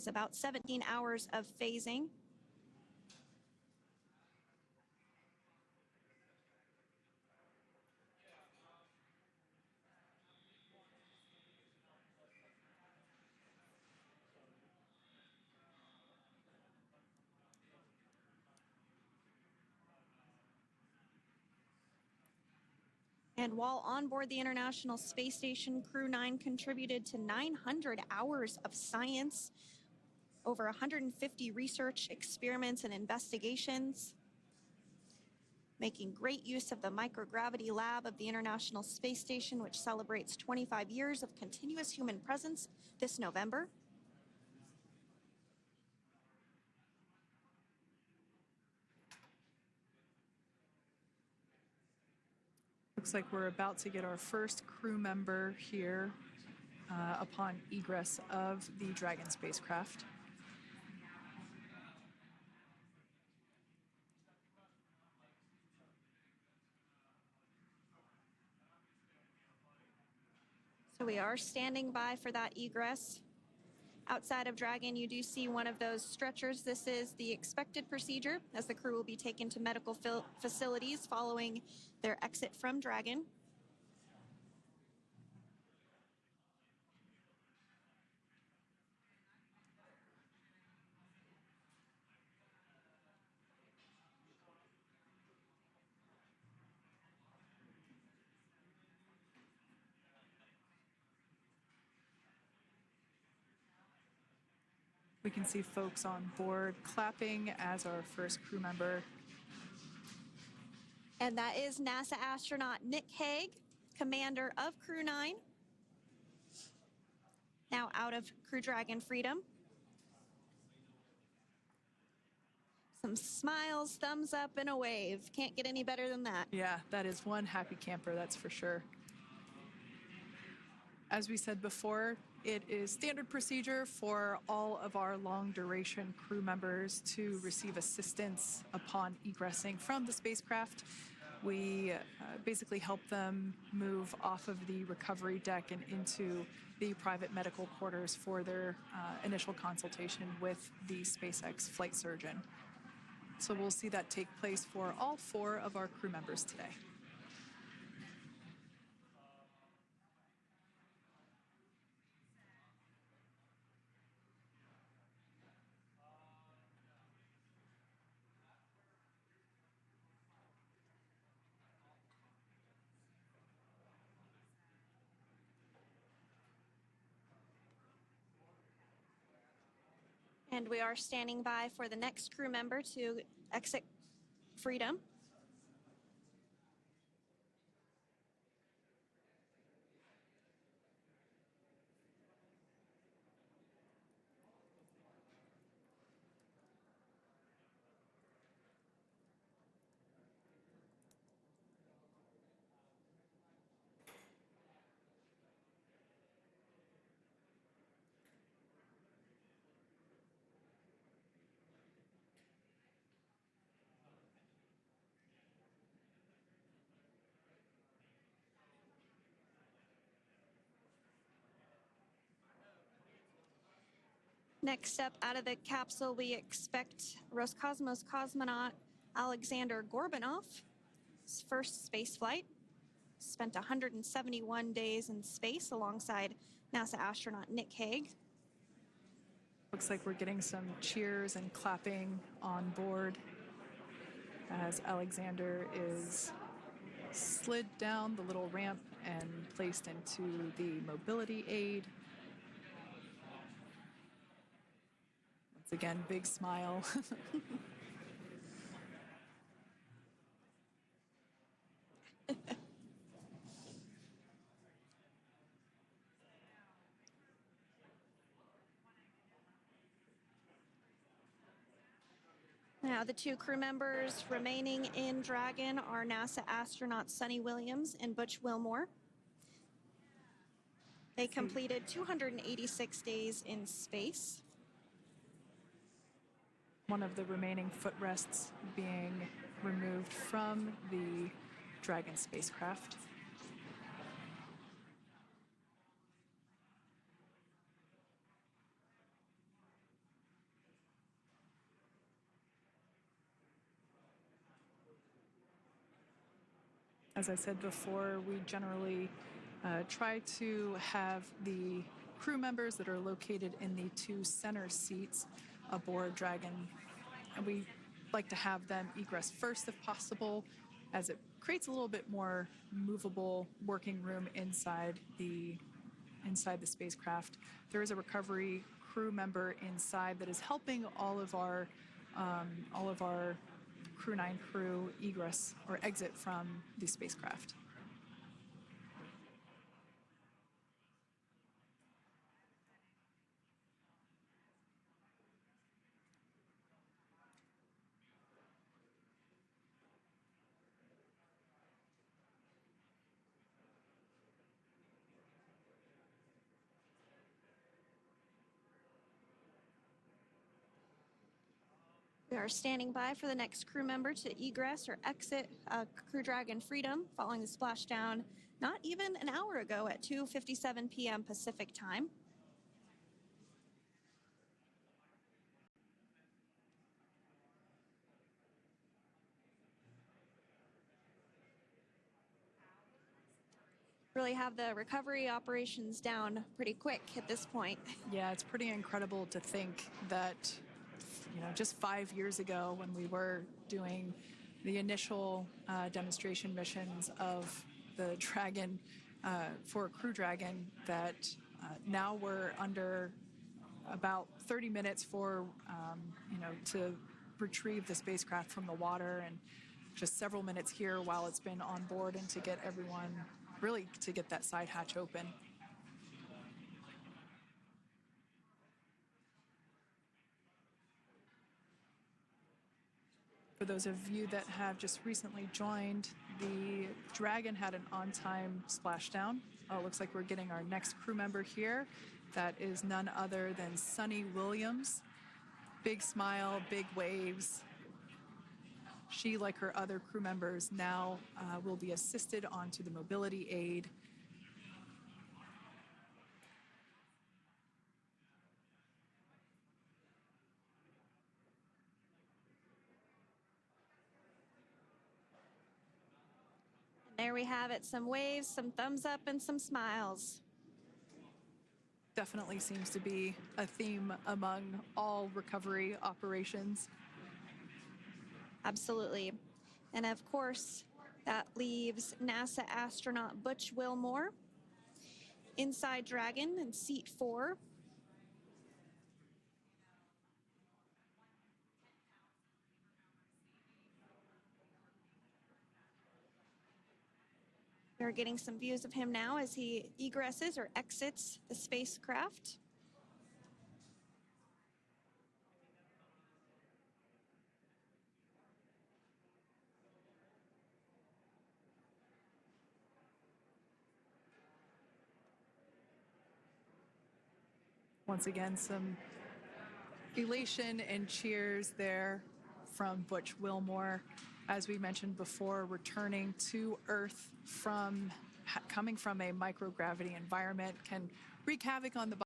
It's about 17 hours of phasing. And while on board the International Space Station, Crew 9 contributed to 900 hours of science, over 150 research experiments and investigations, making great use of the microgravity lab of the International Space Station, which celebrates 25 years of continuous human presence this November. Looks like we're about to get our first crew member here upon egress of the Dragon spacecraft. So we are standing by for that egress. Outside of Dragon, you do see one of those stretchers. This is the expected procedure as the crew will be taken to medical facilities following their exit from Dragon. We can see folks on board clapping as our first crew member. And that is NASA astronaut Nick Hague, commander of Crew 9, now out of Crew Dragon Freedom. Some smiles, thumbs up, and a wave. Can't get any better than that. Yeah, that is one happy camper, that's for sure. As we said before, it is standard procedure for all of our long-duration crew members to receive assistance upon egressing from the spacecraft. We basically help them move off of the recovery deck and into the private medical quarters for their initial consultation with the SpaceX flight surgeon. So we'll see that take place for all 4 of our crew members today. And we are standing by for the next crew member to exit Freedom. Next up out of the capsule, we expect Roscosmos cosmonaut Alexander Gorbanov. His first space flight. Spent 171 days in space alongside NASA astronaut Nick Hague. Looks like we're getting some cheers and clapping on board as Alexander is slid down the little ramp and placed into the mobility aid. Once again, big smile. Now, the 2 crew members remaining in Dragon are NASA astronauts Sunny Williams and Butch Wilmore. They completed 286 days in space. One of the remaining footrests being removed from the Dragon spacecraft. As I said before, we generally try to have the crew members that are located in the 2 center seats aboard Dragon, and we like to have them egress first if possible, as it creates a little bit more movable working room inside the spacecraft. There is a recovery crew member inside that is helping all of our Crew 9 crew egress or exit from the spacecraft. We are standing by for the next crew member to egress or exit Crew Dragon Freedom following the splashdown not even an hour ago at 2:57 p.m. Pacific time. Really have the recovery operations down pretty quick at this point. Yeah, it's pretty incredible to think that, just 5 years ago when we were doing the initial demonstration missions of the Dragon for Crew Dragon, that now we're under about 30 minutes for, to retrieve the spacecraft from the water, and just several minutes here while it's been on board, and to get everyone, really to get that side hatch open. For those of you that have just recently joined, the Dragon had an on-time splashdown. It looks like we're getting our next crew member here. That is none other than Sunny Williams. Big smile, big waves. She, like her other crew members, now will be assisted onto the mobility aid. There we have it, some waves, some thumbs up, and some smiles. Definitely seems to be a theme among all recovery operations. Absolutely. And of course, that leaves NASA astronaut Butch Wilmore inside Dragon in seat 4. We're getting some views of him now as he egresses or exits the spacecraft. Once again, some elation and cheers there from Butch Wilmore. As we mentioned before, returning to Earth from coming from a microgravity environment can wreak havoc on the body.